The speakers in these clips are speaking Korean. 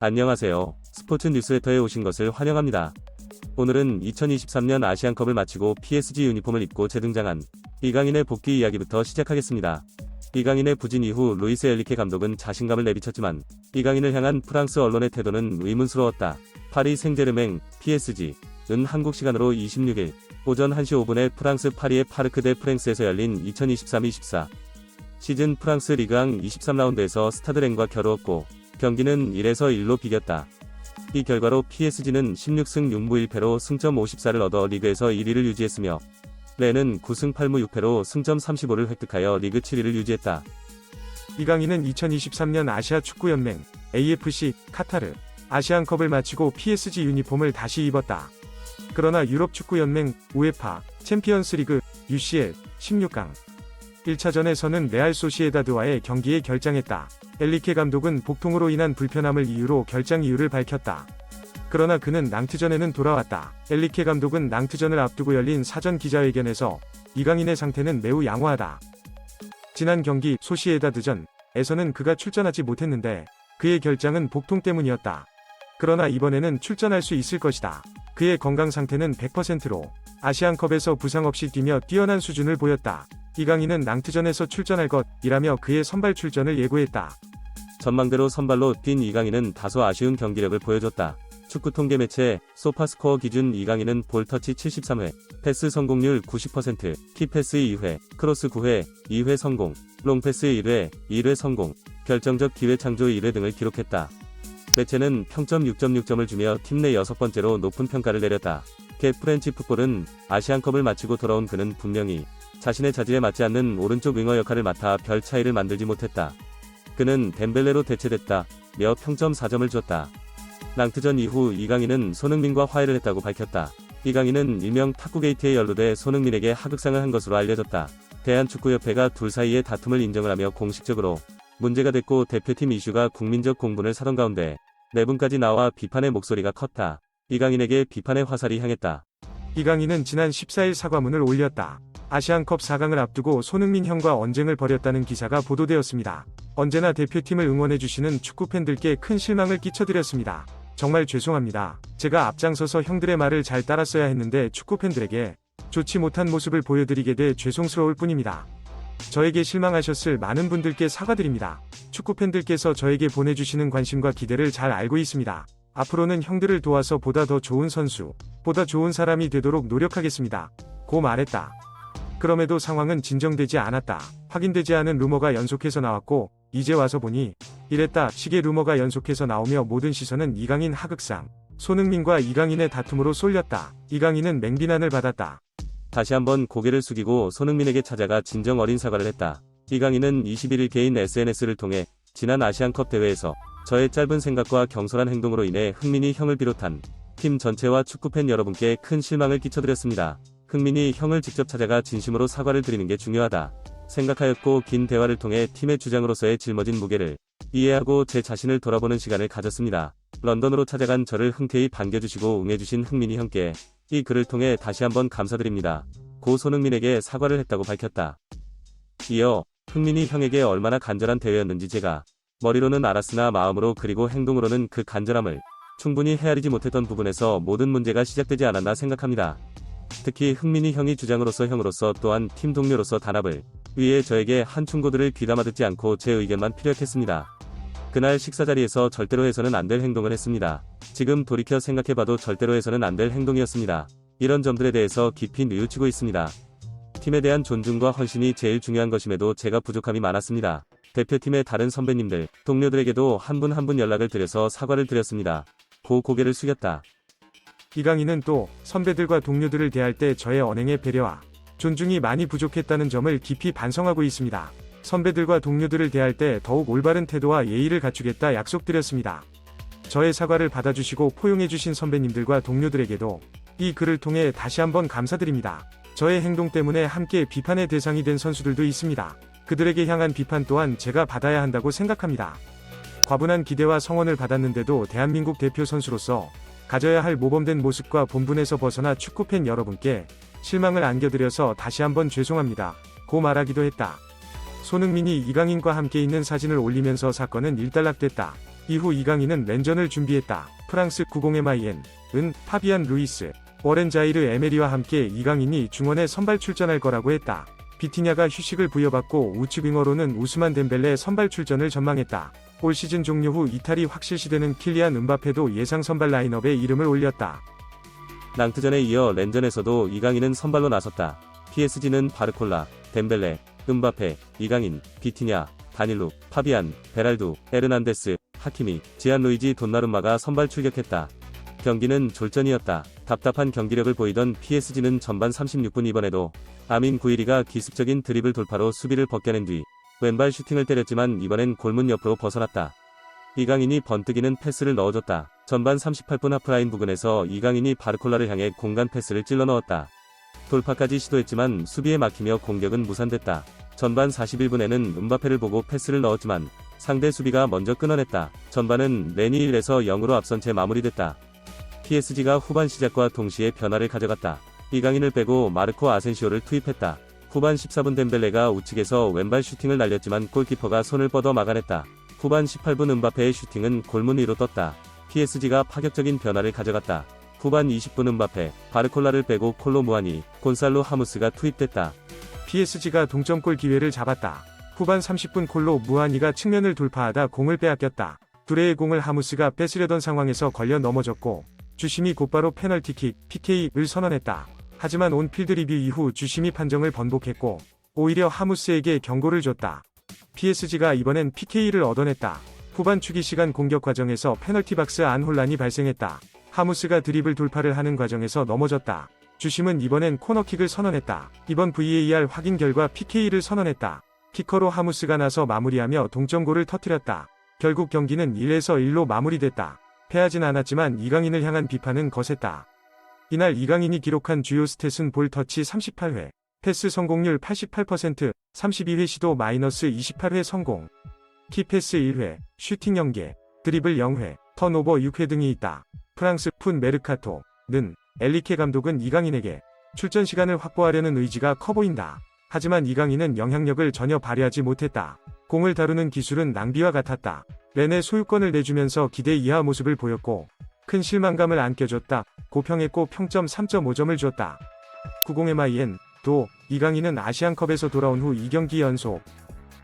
안녕하세요. 스포츠 뉴스레터에 오신 것을 환영합니다. 오늘은 2023년 아시안컵을 마치고 PSG 유니폼을 입고 재등장한 이강인의 복귀 이야기부터 시작하겠습니다. 이강인의 부진 이후 루이스 엔리케 감독은 자신감을 내비쳤지만 이강인을 향한 프랑스 언론의 태도는 의문스러웠다. 파리 생제르맹, PSG는 한국 시간으로 26일 오전 1시 5분에 프랑스 파리의 파르크 데 프랭스에서 열린 2023-24 시즌 프랑스 리그왕 23라운드에서 스타드 렌과 겨루었고 경기는 1에서 1로 비겼다. 이 결과로 PSG는 16승 6무 1패로 승점 54를 얻어 리그에서 1위를 유지했으며 렌은 9승 8무 6패로 승점 35를 획득하여 리그 7위를 유지했다. 이강인은 2023년 아시아 축구연맹 AFC 카타르 아시안컵을 마치고 PSG 유니폼을 다시 입었다. 그러나 유럽축구연맹 우에파 챔피언스리그 UCL 16강 1차전에서는 레알 소시에다드와의 경기에 결장했다. 엔리케 감독은 복통으로 인한 불편함을 이유로 결장 이유를 밝혔다. 그러나 그는 낭트전에는 돌아왔다. 엔리케 감독은 낭트전을 앞두고 열린 사전 기자회견에서 이강인의 상태는 매우 양호하다. 지난 경기 소시에다드전에서는 그가 출전하지 못했는데 그의 결장은 복통 때문이었다. 그러나 이번에는 출전할 수 있을 것이다. 그의 건강 상태는 100%로 아시안컵에서 부상 없이 뛰며 뛰어난 수준을 보였다. 이강인은 낭트전에서 출전할 것이라며 그의 선발 출전을 예고했다. 전망대로 선발로 뛴 이강인은 다소 아쉬운 경기력을 보여줬다. 축구 통계 매체 소파스코어 기준 이강인은 볼터치 73회, 패스 성공률 90%, 키패스 2회, 크로스 9회, 2회 성공, 롱패스 1회, 1회 성공, 결정적 기회 창조 1회 등을 기록했다. 매체는 평점 6.6점을 주며 팀 내 6번째로 높은 평가를 내렸다. 프렌치 풋볼은 아시안컵을 마치고 돌아온 그는 분명히 자신의 자질에 맞지 않는 오른쪽 윙어 역할을 맡아 별 차이를 만들지 못했다. 그는 덴벨레로 대체됐다. 며 평점 4점을 줬다. 낭트전 이후 이강인은 손흥민과 화해를 했다고 밝혔다. 이강인은 일명 탁구게이트에 연루돼 손흥민에게 하극상을 한 것으로 알려졌다. 대한축구협회가 둘 사이의 다툼을 인정을 하며 공식적으로 문제가 됐고 대표팀 이슈가 국민적 공분을 사던 가운데 내분까지 나와 비판의 목소리가 컸다. 이강인에게 비판의 화살이 향했다. 이강인은 지난 14일 사과문을 올렸다. 아시안컵 4강을 앞두고 손흥민 형과 언쟁을 벌였다는 기사가 보도되었습니다. 언제나 대표팀을 응원해주시는 축구팬들께 큰 실망을 끼쳐드렸습니다. 정말 죄송합니다. 제가 앞장서서 형들의 말을 잘 따랐어야 했는데 축구팬들에게 좋지 못한 모습을 보여드리게 돼 죄송스러울 뿐입니다. 저에게 실망하셨을 많은 분들께 사과드립니다. 축구팬들께서 저에게 보내주시는 관심과 기대를 잘 알고 있습니다. 앞으로는 형들을 도와서 보다 더 좋은 선수, 보다 좋은 사람이 되도록 노력하겠습니다. 고 말했다. 그럼에도 상황은 진정되지 않았다. 확인되지 않은 루머가 연속해서 나왔고 이제 와서 보니 이랬다 식의 루머가 연속해서 나오며 모든 시선은 이강인 하극상, 손흥민과 이강인의 다툼으로 쏠렸다. 이강인은 맹비난을 받았다. 다시 한번 고개를 숙이고 손흥민에게 찾아가 진정 어린 사과를 했다. 이강인은 21일 개인 SNS를 통해 지난 아시안컵 대회에서 저의 짧은 생각과 경솔한 행동으로 인해 흥민이 형을 비롯한 팀 전체와 축구팬 여러분께 큰 실망을 끼쳐드렸습니다. 흥민이 형을 직접 찾아가 진심으로 사과를 드리는 게 중요하다 생각하였고 긴 대화를 통해 팀의 주장으로서의 짊어진 무게를 이해하고 제 자신을 돌아보는 시간을 가졌습니다. 런던으로 찾아간 저를 흔쾌히 반겨주시고 응해주신 흥민이 형께 이 글을 통해 다시 한번 감사드립니다. 고 손흥민에게 사과를 했다고 밝혔다. 이어 흥민이 형에게 얼마나 간절한 대회였는지 제가 머리로는 알았으나 마음으로 그리고 행동으로는 그 간절함을 충분히 헤아리지 못했던 부분에서 모든 문제가 시작되지 않았나 생각합니다. 특히 흥민이 형이 주장으로서 형으로서 또한 팀 동료로서 단합을 위해 저에게 한 충고들을 귀담아 듣지 않고 제 의견만 피력했습니다. 그날 식사 자리에서 절대로 해서는 안 될 행동을 했습니다. 지금 돌이켜 생각해봐도 절대로 해서는 안 될 행동이었습니다. 이런 점들에 대해서 깊이 뉘우치고 있습니다. 팀에 대한 존중과 헌신이 제일 중요한 것임에도 제가 부족함이 많았습니다. 대표팀의 다른 선배님들, 동료들에게도 한 분 한 분 연락을 드려서 사과를 드렸습니다. 고 고개를 숙였다. 이강인은 또 선배들과 동료들을 대할 때 저의 언행의 배려와 존중이 많이 부족했다는 점을 깊이 반성하고 있습니다. 선배들과 동료들을 대할 때 더욱 올바른 태도와 예의를 갖추겠다 약속드렸습니다. 저의 사과를 받아주시고 포용해주신 선배님들과 동료들에게도 이 글을 통해 다시 한번 감사드립니다. 저의 행동 때문에 함께 비판의 대상이 된 선수들도 있습니다. 그들에게 향한 비판 또한 제가 받아야 한다고 생각합니다. 과분한 기대와 성원을 받았는데도 대한민국 대표 선수로서 가져야 할 모범된 모습과 본분에서 벗어나 축구팬 여러분께 실망을 안겨드려서 다시 한번 죄송합니다. 고 말하기도 했다. 손흥민이 이강인과 함께 있는 사진을 올리면서 사건은 일단락됐다. 이후 이강인은 랜전을 준비했다. 프랑스 90MIN, 은, 파비안 루이스, 워렌 자이르 에메리와 함께 이강인이 중원에 선발 출전할 거라고 했다. 비티냐가 휴식을 부여받고 우측 윙어로는 우스만 덴벨레 선발 출전을 전망했다. 올 시즌 종료 후 이탈이 확실시되는 킬리안 음바페도 예상 선발 라인업에 이름을 올렸다. 낭트전에 이어 랜전에서도 이강인은 선발로 나섰다. PSG는 바르콜라, 덴벨레, 음바페, 이강인, 비티냐, 다닐루, 파비안, 베랄두, 에르난데스, 하키미, 지안루이지 돈나룸마가 선발 출격했다. 경기는 졸전이었다. 답답한 경기력을 보이던 PSG는 전반 36분 이번에도 아민 구이리가 기습적인 드리블 돌파로 수비를 벗겨낸 뒤 왼발 슈팅을 때렸지만 이번엔 골문 옆으로 벗어났다. 이강인이 번뜩이는 패스를 넣어줬다. 전반 38분 하프라인 부근에서 이강인이 바르콜라를 향해 공간 패스를 찔러 넣었다. 돌파까지 시도했지만 수비에 막히며 공격은 무산됐다. 전반 41분에는 음바페를 보고 패스를 넣었지만 상대 수비가 먼저 끊어냈다. 전반은 렌이 1에서 0으로 앞선 채 마무리됐다. PSG가 후반 시작과 동시에 변화를 가져갔다. 이강인을 빼고 마르코 아센시오를 투입했다. 후반 14분 덴벨레가 우측에서 왼발 슈팅을 날렸지만 골키퍼가 손을 뻗어 막아냈다. 후반 18분 음바페의 슈팅은 골문 위로 떴다. PSG가 파격적인 변화를 가져갔다. 후반 20분 음바페, 바르콜라를 빼고 콜로 무아니, 곤살로 하무스가 투입됐다. PSG가 동점골 기회를 잡았다. 후반 30분 콜로 무아니가 측면을 돌파하다 공을 빼앗겼다. 두레의 공을 하무스가 뺏으려던 상황에서 걸려 넘어졌고 주심이 곧바로 페널티킥, PK를 선언했다. 하지만 온필드 리뷰 이후 주심이 판정을 번복했고 오히려 하무스에게 경고를 줬다. PSG가 이번엔 PK를 얻어냈다. 후반 추기 시간 공격 과정에서 페널티 박스 안 혼란이 발생했다. 하무스가 드리블 돌파를 하는 과정에서 넘어졌다. 주심은 이번엔 코너킥을 선언했다. 이번 VAR 확인 결과 PK를 선언했다. 키커로 하무스가 나서 마무리하며 동점골을 터뜨렸다. 결국 경기는 1에서 1로 마무리됐다. 패하진 않았지만 이강인을 향한 비판은 거셌다. 이날 이강인이 기록한 주요 스탯은 볼 터치 38회, 패스 성공률 88%, 32회 시도 마이너스 28회 성공, 키패스 1회, 슈팅 0개, 드리블 0회, 턴오버 6회 등이 있다. 프랑스 푼 메르카토는 엘리케 감독은 이강인에게 출전 시간을 확보하려는 의지가 커 보인다. 하지만 이강인은 영향력을 전혀 발휘하지 못했다. 공을 다루는 기술은 낭비와 같았다. 렌의 소유권을 내주면서 기대 이하 모습을 보였고 큰 실망감을 안겨줬다. 고평했고 평점 3.5점을 줬다. 90MIN 도 이강인은 아시안컵에서 돌아온 후 2경기 연속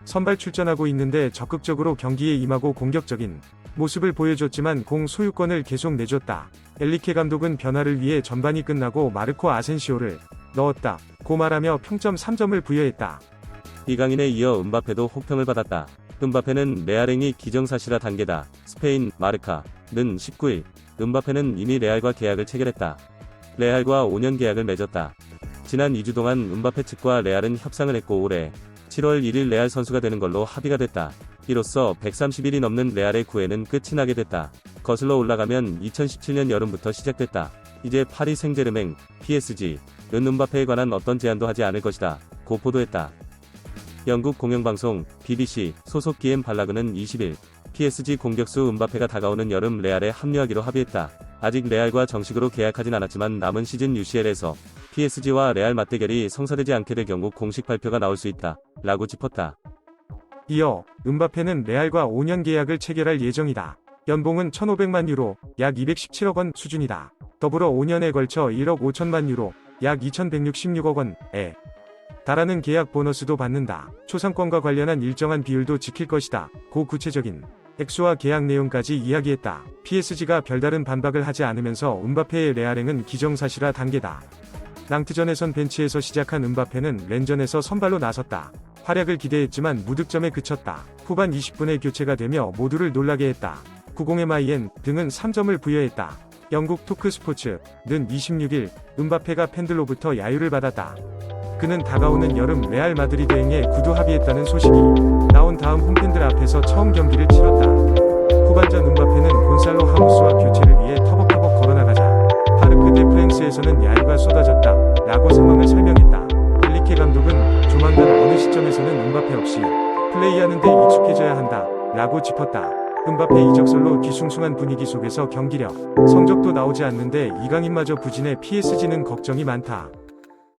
선발 출전하고 있는데 적극적으로 경기에 임하고 공격적인 모습을 보여줬지만 공 소유권을 계속 내줬다. 엘리케 감독은 변화를 위해 전반이 끝나고 마르코 아센시오를 넣었다. 고 말하며 평점 3점을 부여했다. 이강인에 이어 음바페도 혹평을 받았다. 음바페는 레알행이 기정사실화 단계다. 스페인 마르카는 19일 음바페는 이미 레알과 계약을 체결했다. 레알과 5년 계약을 맺었다. 지난 2주 동안 음바페 측과 레알은 협상을 했고 올해 7월 1일 레알 선수가 되는 걸로 합의가 됐다. 이로써 130일이 넘는 레알의 구애는 끝이 나게 됐다. 거슬러 올라가면 2017년 여름부터 시작됐다. 이제 파리 생제르맹, PSG, 은 음바페에 관한 어떤 제안도 하지 않을 것이다. 고 보도했다. 영국 공영방송 BBC 소속 기엠 발라그는 20일 PSG 공격수 음바페가 다가오는 여름 레알에 합류하기로 합의했다. 아직 레알과 정식으로 계약하진 않았지만 남은 시즌 UCL에서 PSG와 레알 맞대결이 성사되지 않게 될 경우 공식 발표가 나올 수 있다. 라고 짚었다. 이어 음바페는 레알과 5년 계약을 체결할 예정이다. 연봉은 1,500만 유로, 약 217억 원 수준이다. 더불어 5년에 걸쳐 1억 5천만 유로, 약 2,166억 원에 달하는 계약 보너스도 받는다. 초상권과 관련한 일정한 비율도 지킬 것이다. 고 구체적인 액수와 계약 내용까지 이야기했다. PSG가 별다른 반박을 하지 않으면서 음바페의 레알행은 기정사실화 단계다. 낭트전에선 벤치에서 시작한 음바페는 랜전에서 선발로 나섰다. 활약을 기대했지만 무득점에 그쳤다. 후반 20분에 교체가 되며 모두를 놀라게 했다. 90MIN 등은 3점을 부여했다. 영국 토크스포츠는 26일 음바페가 팬들로부터 야유를 받았다. 그는 다가오는 여름 레알 마드리드행에 구두 합의했다는 소식이 나온 다음 홈팬들 앞에서 처음 경기를 치렀다. 후반전 음바페는 곤살로 하무스와 교체를 위해 터벅터벅 걸어나가자 파르크 데 프랭스에서는 야유가 쏟아졌다 라고 상황을 설명했다. 엘리케 감독은 조만간 어느 시점에서는 음바페 없이 플레이하는 데 익숙해져야 한다 라고 짚었다. 음바페 이적설로 뒤숭숭한 분위기 속에서 경기력, 성적도 나오지 않는데 이강인마저 부진해 PSG는 걱정이 많다.